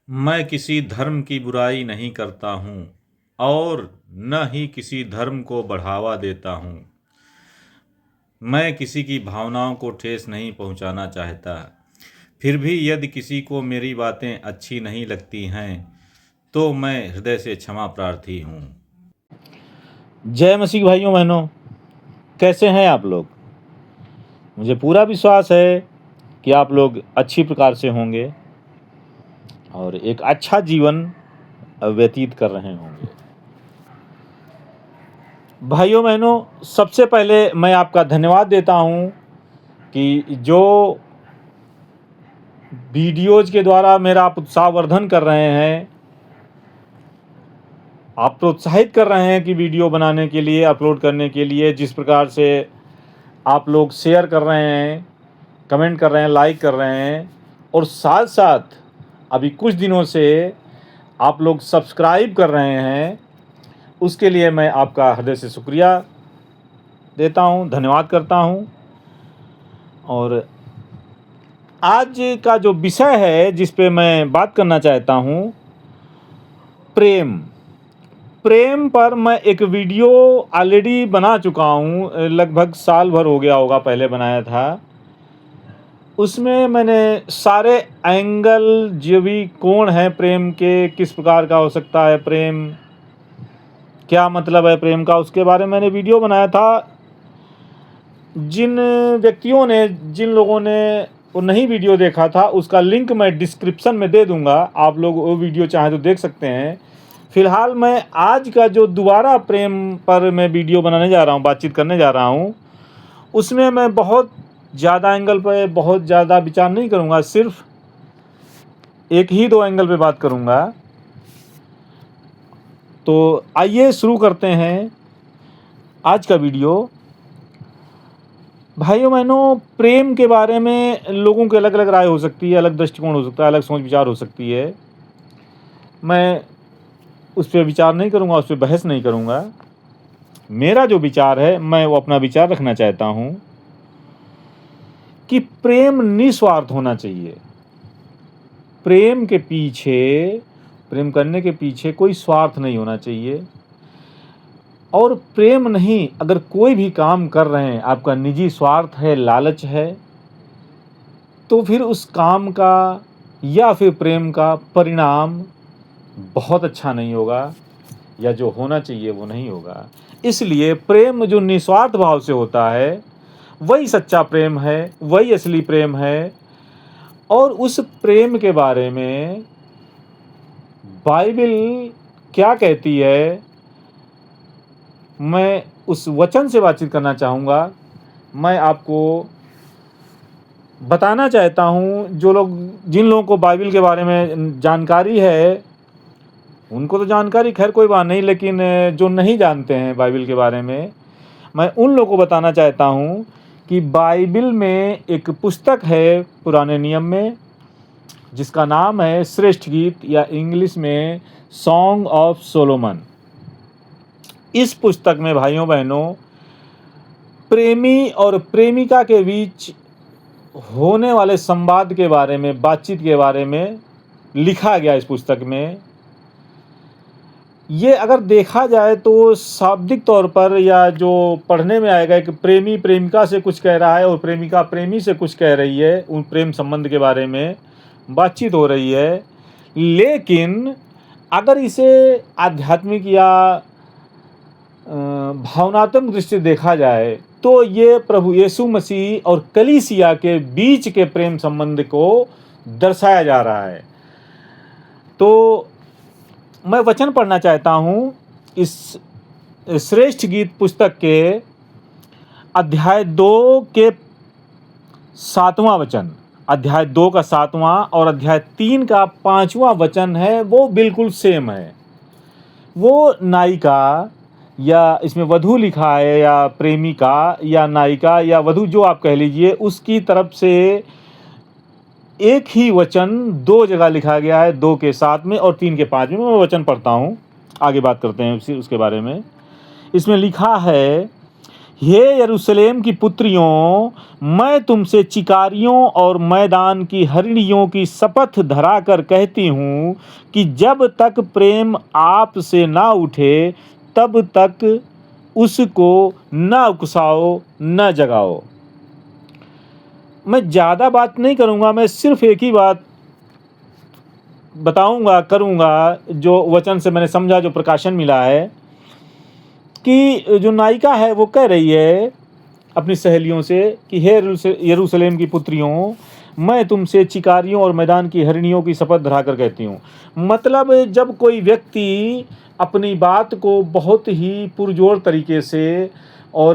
मैं किसी धर्म की बुराई नहीं करता हूँ और न ही किसी धर्म को बढ़ावा देता हूँ। मैं किसी की भावनाओं को ठेस नहीं पहुँचाना चाहता। फिर भी यदि किसी को मेरी बातें अच्छी नहीं लगती हैं तो मैं हृदय से क्षमा प्रार्थी हूँ। जय मसीह भाइयों बहनों, कैसे हैं आप लोग। मुझे पूरा विश्वास है कि आप लोग अच्छी प्रकार से होंगे और एक अच्छा जीवन व्यतीत कर रहे होंगे। भाइयों बहनों, सबसे पहले मैं आपका धन्यवाद देता हूं कि जो वीडियोज़ के द्वारा मेरा आप उत्साहवर्धन कर रहे हैं, आप प्रोत्साहित कर रहे हैं कि वीडियो बनाने के लिए, अपलोड करने के लिए। जिस प्रकार से आप लोग शेयर कर रहे हैं, कमेंट कर रहे हैं, लाइक कर रहे हैं और साथ साथ अभी कुछ दिनों से आप लोग सब्सक्राइब कर रहे हैं, उसके लिए मैं आपका हृदय से शुक्रिया देता हूं, धन्यवाद करता हूं। और आज का जो विषय है जिस पे मैं बात करना चाहता हूं, प्रेम पर मैं एक वीडियो ऑलरेडी बना चुका हूं, लगभग साल भर हो गया होगा पहले बनाया था। उसमें मैंने सारे एंगल, जो भी कोण हैं प्रेम के, किस प्रकार का हो सकता है प्रेम, क्या मतलब है प्रेम का, उसके बारे में मैंने वीडियो बनाया था। जिन व्यक्तियों ने, जिन लोगों ने वो नहीं वीडियो देखा था, उसका लिंक मैं डिस्क्रिप्शन में दे दूंगा, आप लोग वो वीडियो चाहें तो देख सकते हैं। फ़िलहाल मैं आज का जो दोबारा प्रेम पर मैं वीडियो बनाने जा रहा हूँ, बातचीत करने जा रहा हूँ, उसमें मैं बहुत ज़्यादा एंगल पे बहुत ज़्यादा विचार नहीं करूँगा, सिर्फ एक ही दो एंगल पे बात करूँगा। तो आइए शुरू करते हैं आज का वीडियो। भाइयों बहनों, प्रेम के बारे में लोगों की अलग अलग राय हो सकती है, अलग दृष्टिकोण हो सकता है, अलग सोच विचार हो सकती है। मैं उस पर विचार नहीं करूँगा, उस पर बहस नहीं करूँगा। मेरा जो विचार है, मैं वो अपना विचार रखना चाहता हूँ कि प्रेम निस्वार्थ होना चाहिए। प्रेम के पीछे, प्रेम करने के पीछे कोई स्वार्थ नहीं होना चाहिए। और प्रेम नहीं, अगर कोई भी काम कर रहे हैं, आपका निजी स्वार्थ है, लालच है, तो फिर उस काम का या फिर प्रेम का परिणाम बहुत अच्छा नहीं होगा, या जो होना चाहिए वो नहीं होगा। इसलिए प्रेम जो निस्वार्थ भाव से होता है, वही सच्चा प्रेम है, वही असली प्रेम है। और उस प्रेम के बारे में बाइबल क्या कहती है, मैं उस वचन से बातचीत करना चाहूँगा। मैं आपको बताना चाहता हूँ, जिन लोगों को बाइबल के बारे में जानकारी है, उनको तो जानकारी खैर कोई बात नहीं, लेकिन जो नहीं जानते हैं बाइबल के बारे में, मैं उन लोगों को बताना चाहता हूँ कि बाइबल में एक पुस्तक है पुराने नियम में, जिसका नाम है श्रेष्ठ गीत, या इंग्लिश में सॉन्ग ऑफ सोलोमन। इस पुस्तक में भाइयों बहनों, प्रेमी और प्रेमिका के बीच होने वाले संवाद के बारे में, बातचीत के बारे में लिखा गया। इस पुस्तक में ये अगर देखा जाए तो शाब्दिक तौर पर, या जो पढ़ने में आएगा, कि प्रेमी प्रेमिका से कुछ कह रहा है और प्रेमिका प्रेमी से कुछ कह रही है, उन प्रेम संबंध के बारे में बातचीत हो रही है। लेकिन अगर इसे आध्यात्मिक या भावनात्मक दृष्टि से देखा जाए तो ये प्रभु यीशु मसीह और कलीसिया के बीच के प्रेम संबंध को दर्शाया जा रहा है। तो मैं वचन पढ़ना चाहता हूँ इस श्रेष्ठ गीत पुस्तक के अध्याय 2 के 7वां वचन, अध्याय 2 का 7वां और अध्याय 3 का 5वां वचन है, वो बिल्कुल सेम है। वो नायिका, या इसमें वधू लिखा है, या प्रेमिका या नायिका या वधू, जो आप कह लीजिए, उसकी तरफ से एक ही वचन 2 जगह लिखा गया है, 2 के 7 में और 3 के 5 में। मैं वचन पढ़ता हूँ, आगे बात करते हैं उसके बारे में। इसमें लिखा है, हे यरूशलेम की पुत्रियों, मैं तुमसे चिकारियों और मैदान की हरिणियों की शपथ धरा कर कहती हूँ कि जब तक प्रेम आप से ना उठे तब तक उसको न उकसाओ न जगाओ। मैं ज़्यादा बात नहीं करूँगा, मैं सिर्फ एक ही बात बताऊँगा करूँगा जो वचन से मैंने समझा, जो प्रकाशन मिला है कि जो नायिका है वो कह रही है अपनी सहेलियों से कि हे यरूशलेम की पुत्रियों, मैं तुमसे चिकारियों और मैदान की हरिणियों की शपथ धरा कर कहती हूँ। मतलब जब कोई व्यक्ति अपनी बात को बहुत ही पुरजोर तरीके से और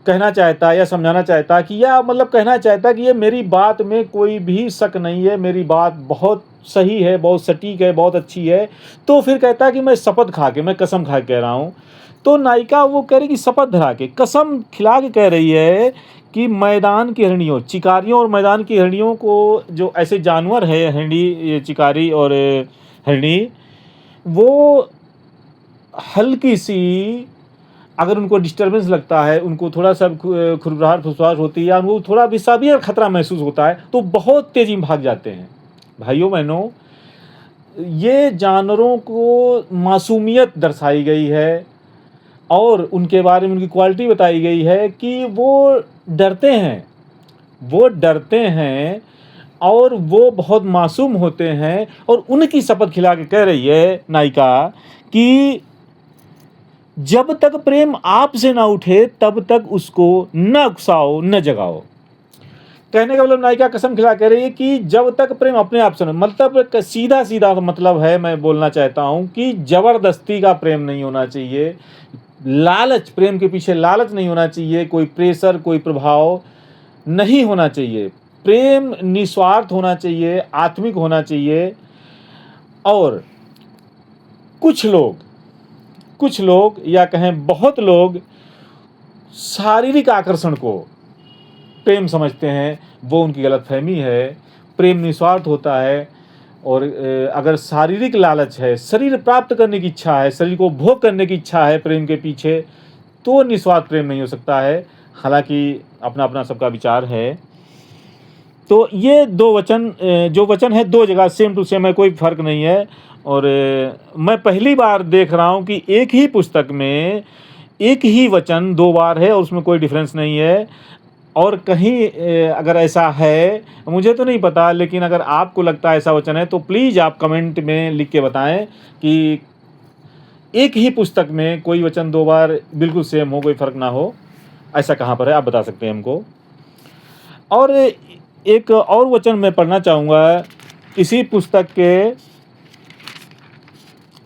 कहना चाहता है या समझाना चाहता है कि या मतलब कहना चाहता है कि ये मेरी बात में कोई भी शक नहीं है, मेरी बात बहुत सही है, बहुत सटीक है, बहुत अच्छी है, तो फिर कहता है कि मैं शपथ खा के, मैं कसम खा के कह रहा हूँ। तो नायिका वो कह रही कि शपथ धरा के, कसम खिला के कह रही है कि मैदान की हरिणियों, चिकारियों और मैदान की हरिणियों को, जो ऐसे जानवर है हरिणी, चिकारी और हरिणी, वो हल्की सी अगर उनको डिस्टर्बेंस लगता है, उनको थोड़ा सा खुरखुराहट फुसफुसाहट होती है या उनको थोड़ा भी सा भी खतरा महसूस होता है तो बहुत तेजी में भाग जाते हैं। भाइयों बहनों, ये जानवरों को मासूमियत दर्शाई गई है और उनके बारे में उनकी क्वालिटी बताई गई है कि वो डरते हैं और वो बहुत मासूम होते हैं। और उनकी शपथ खिला के कह रही है नायिका कि जब तक प्रेम आपसे ना उठे तब तक उसको न उकसाओ न जगाओ। कहने का मतलब नायिका कसम खिला कह रही है कि जब तक प्रेम अपने आप से, मतलब सीधा सीधा मतलब है, मैं बोलना चाहता हूं कि जबरदस्ती का प्रेम नहीं होना चाहिए, लालच, प्रेम के पीछे लालच नहीं होना चाहिए, कोई प्रेशर, कोई प्रभाव नहीं होना चाहिए। प्रेम निस्वार्थ होना चाहिए, आत्मिक होना चाहिए। और कुछ लोग या कहें बहुत लोग शारीरिक आकर्षण को प्रेम समझते हैं, वो उनकी गलतफहमी है। प्रेम निस्वार्थ होता है और अगर शारीरिक लालच है, शरीर प्राप्त करने की इच्छा है, शरीर को भोग करने की इच्छा है प्रेम के पीछे, तो निस्वार्थ प्रेम नहीं हो सकता है। हालांकि अपना अपना सबका विचार है। तो ये दो वचन, जो वचन है दो जगह सेम टू सेम है, कोई फर्क नहीं है। और मैं पहली बार देख रहा हूँ कि एक ही पुस्तक में एक ही वचन दो बार है और उसमें कोई डिफरेंस नहीं है। और कहीं अगर ऐसा है, मुझे तो नहीं पता, लेकिन अगर आपको लगता है ऐसा वचन है तो प्लीज़ आप कमेंट में लिख के बताएं कि एक ही पुस्तक में कोई वचन दो बार बिल्कुल सेम हो, कोई फ़र्क ना हो, ऐसा कहाँ पर है, आप बता सकते हैं हमको। और एक और वचन मैं पढ़ना चाहूँगा इसी पुस्तक के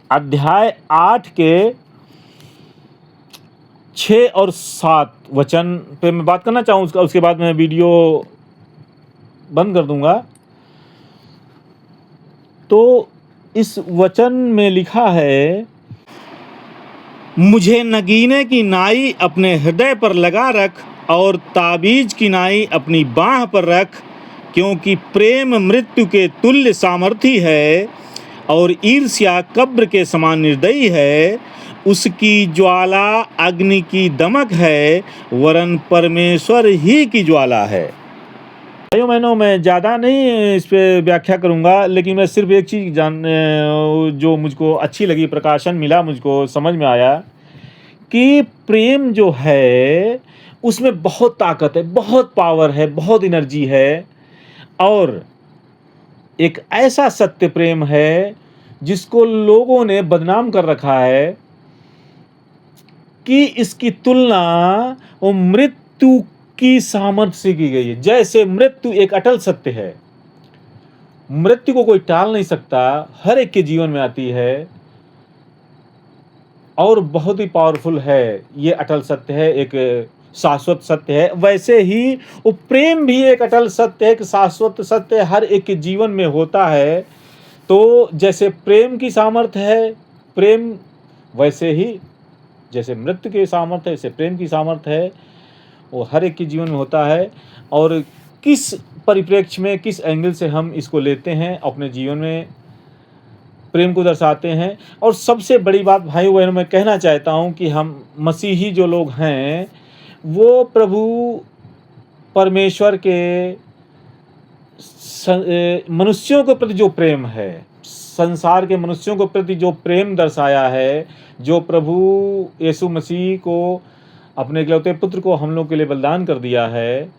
अध्याय 8 के 6 और 7 वचन पे मैं बात करना चाहूँ, उसके बाद मैं वीडियो बंद कर दूंगा। तो इस वचन में लिखा है, मुझे नगीने की नाई अपने हृदय पर लगा रख और ताबीज की नाई अपनी बाँह पर रख, क्योंकि प्रेम मृत्यु के तुल्य सामर्थी है और ईर्ष्या कब्र के समान निर्दयी है। उसकी ज्वाला अग्नि की दमक है, वरन परमेश्वर ही की ज्वाला है। भाइयों बहनों, मैं ज़्यादा नहीं इस पे व्याख्या करूँगा, लेकिन मैं सिर्फ एक चीज़ जो मुझको अच्छी लगी, प्रकाशन मिला, मुझको समझ में आया कि प्रेम जो है उसमें बहुत ताकत है, बहुत पावर है, बहुत एनर्जी है। और एक ऐसा सत्य प्रेम है जिसको लोगों ने बदनाम कर रखा है कि इसकी तुलना वो मृत्यु की सामर्थ्य से की गई है। जैसे मृत्यु एक अटल सत्य है, मृत्यु को कोई टाल नहीं सकता, हर एक के जीवन में आती है और बहुत ही पावरफुल है, ये अटल सत्य है, एक शाश्वत सत्य है। वैसे ही वो प्रेम भी एक अटल सत्य है, एक शाश्वत सत्य हर एक के जीवन में होता है। तो जैसे प्रेम की सामर्थ्य है प्रेम, वैसे ही जैसे मृत्यु की सामर्थ्य है वैसे प्रेम की सामर्थ्य है, वो हर एक के जीवन में होता है। और किस परिप्रेक्ष्य में, किस एंगल से हम इसको लेते हैं अपने जीवन में, प्रेम को दर्शाते हैं। और सबसे बड़ी बात भाइयों बहनों मैं कहना चाहता हूँ कि हम मसीही जो लोग हैं वो प्रभु परमेश्वर के मनुष्यों के प्रति जो प्रेम है, संसार के मनुष्यों के प्रति जो प्रेम दर्शाया है, जो प्रभु यीशु मसीह को अपने इकलौते पुत्र को हम लोग के लिए बलिदान कर दिया है,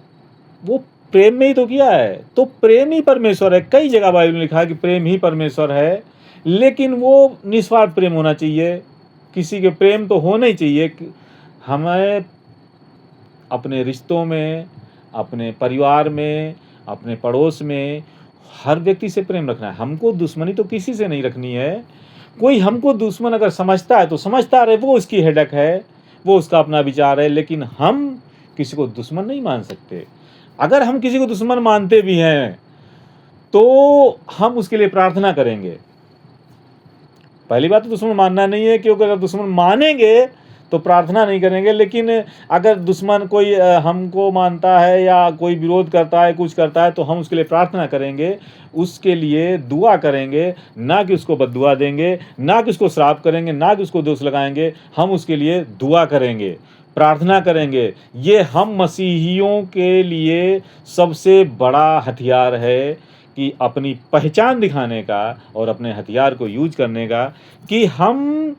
वो प्रेम में ही तो किया है। तो प्रेम ही परमेश्वर है। कई जगह बाइबल में लिखा है कि प्रेम ही परमेश्वर है, लेकिन वो निस्वार्थ प्रेम होना चाहिए। किसी के प्रेम तो होना ही चाहिए। हमें अपने रिश्तों में, अपने परिवार में, अपने पड़ोस में हर व्यक्ति से प्रेम रखना है। हमको दुश्मनी तो किसी से नहीं रखनी है। कोई हमको दुश्मन अगर समझता है तो समझता रहे, वो उसकी हेडक है, वो उसका अपना विचार है, लेकिन हम किसी को दुश्मन नहीं मान सकते। अगर हम किसी को दुश्मन मानते भी हैं तो हम उसके लिए प्रार्थना करेंगे। पहली बात तो दुश्मन मानना नहीं है, क्योंकि अगर दुश्मन मानेंगे तो प्रार्थना नहीं करेंगे। लेकिन अगर दुश्मन कोई हमको मानता है या कोई विरोध करता है, कुछ करता है, तो हम उसके लिए प्रार्थना करेंगे, उसके लिए दुआ करेंगे, ना कि उसको बद्दुआ देंगे, ना कि उसको श्राप करेंगे, ना कि उसको दोष लगाएंगे। हम उसके लिए दुआ करेंगे, प्रार्थना करेंगे। ये हम मसीहियों के लिए सबसे बड़ा हथियार है कि अपनी पहचान दिखाने का और अपने हथियार को यूज करने का, कि हम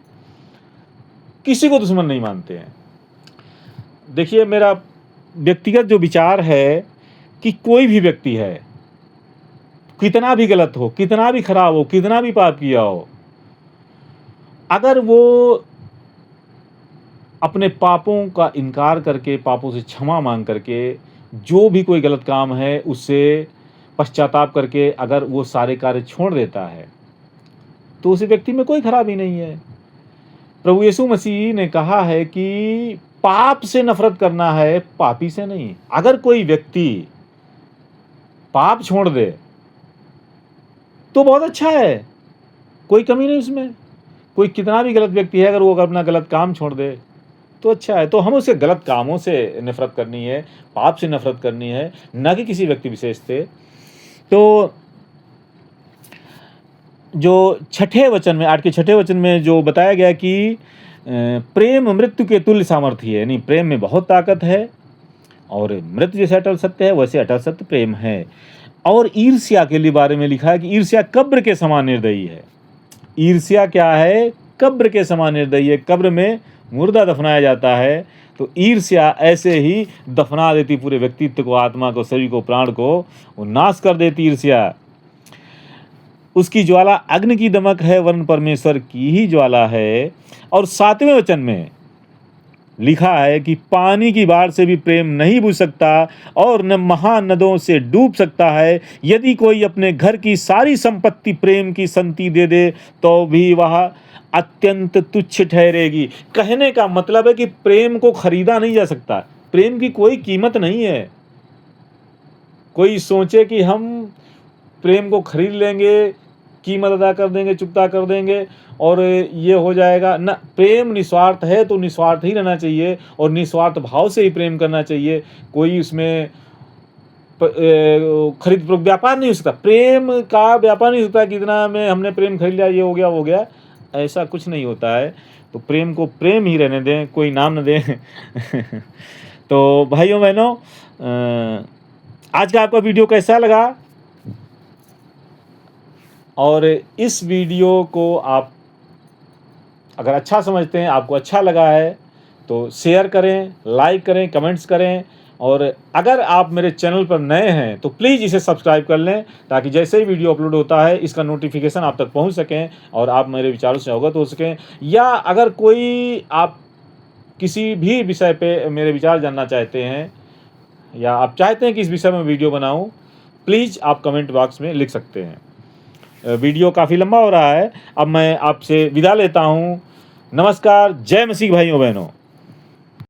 किसी को दुश्मन नहीं मानते हैं। देखिए, मेरा व्यक्तिगत जो विचार है कि कोई भी व्यक्ति है, कितना भी गलत हो, कितना भी खराब हो, कितना भी पाप किया हो, अगर वो अपने पापों का इनकार करके, पापों से क्षमा मांग करके, जो भी कोई गलत काम है उससे पश्चाताप करके अगर वो सारे कार्य छोड़ देता है, तो उस व्यक्ति में कोई खराबी नहीं है। प्रभु यीशु मसीह ने कहा है कि पाप से नफरत करना है, पापी से नहीं। अगर कोई व्यक्ति पाप छोड़ दे तो बहुत अच्छा है, कोई कमी नहीं उसमें। कोई कितना भी गलत व्यक्ति है, अगर वो अपना गलत काम छोड़ दे तो अच्छा है। तो हम उसके गलत कामों से नफरत करनी है, पाप से नफरत करनी है, न कि किसी व्यक्ति विशेष से। तो जो छठे वचन में, 8 के छठे वचन में जो बताया गया कि प्रेम मृत्यु के तुल्य सामर्थ्य है, यानी प्रेम में बहुत ताकत है, और मृत्यु जैसे अटल सत्य है वैसे अटल सत्य प्रेम है। और ईर्ष्या के लिए बारे में लिखा है कि ईर्ष्या कब्र के समान निर्दयी है। ईर्ष्या क्या है? कब्र के समान निर्दयी है। कब्र में मुर्दा दफनाया जाता है, तो ईर्ष्या ऐसे ही दफना देती पूरे व्यक्तित्व को, आत्मा को, शरीर को, प्राण को, वो नाश कर देती ईर्ष्या। उसकी ज्वाला अग्नि की दमक है, वरन परमेश्वर की ही ज्वाला है। और 7वें वचन में लिखा है कि पानी की बाढ़ से भी प्रेम नहीं बुझ सकता, और न महानदों से डूब सकता है। यदि कोई अपने घर की सारी संपत्ति प्रेम की संति दे दे तो भी वह अत्यंत तुच्छ ठहरेगी। कहने का मतलब है कि प्रेम को खरीदा नहीं जा सकता, प्रेम की कोई कीमत नहीं है। कोई सोचे कि हम प्रेम को खरीद लेंगे, कीमत अदा कर देंगे, चुकता कर देंगे और ये हो जाएगा ना। प्रेम निस्वार्थ है तो निस्वार्थ ही रहना चाहिए, और निस्वार्थ भाव से ही प्रेम करना चाहिए। कोई उसमें खरीद व्यापार नहीं हो सकता, प्रेम का व्यापार नहीं होता कि इतना में हमने प्रेम खरीद लिया, ये हो गया, वो गया, ऐसा कुछ नहीं होता है। तो प्रेम को प्रेम ही रहने दें, कोई नाम न दें। तो भाइयों बहनों, आज का आपका वीडियो कैसा लगा? और इस वीडियो को आप अगर अच्छा समझते हैं, आपको अच्छा लगा है, तो शेयर करें, लाइक करें, कमेंट्स करें। और अगर आप मेरे चैनल पर नए हैं तो प्लीज़ इसे सब्सक्राइब कर लें, ताकि जैसे ही वीडियो अपलोड होता है इसका नोटिफिकेशन आप तक पहुंच सकें और आप मेरे विचारों से अवगत हो सकें। या अगर कोई आप किसी भी विषय पे मेरे विचार जानना चाहते हैं, या आप चाहते हैं कि इस विषय में वीडियो बनाऊं, प्लीज़ आप कमेंट बॉक्स में लिख सकते हैं। वीडियो काफ़ी लंबा हो रहा है, अब मैं आपसे विदा लेता हूं। नमस्कार, जय मसीह भाइयों बहनों।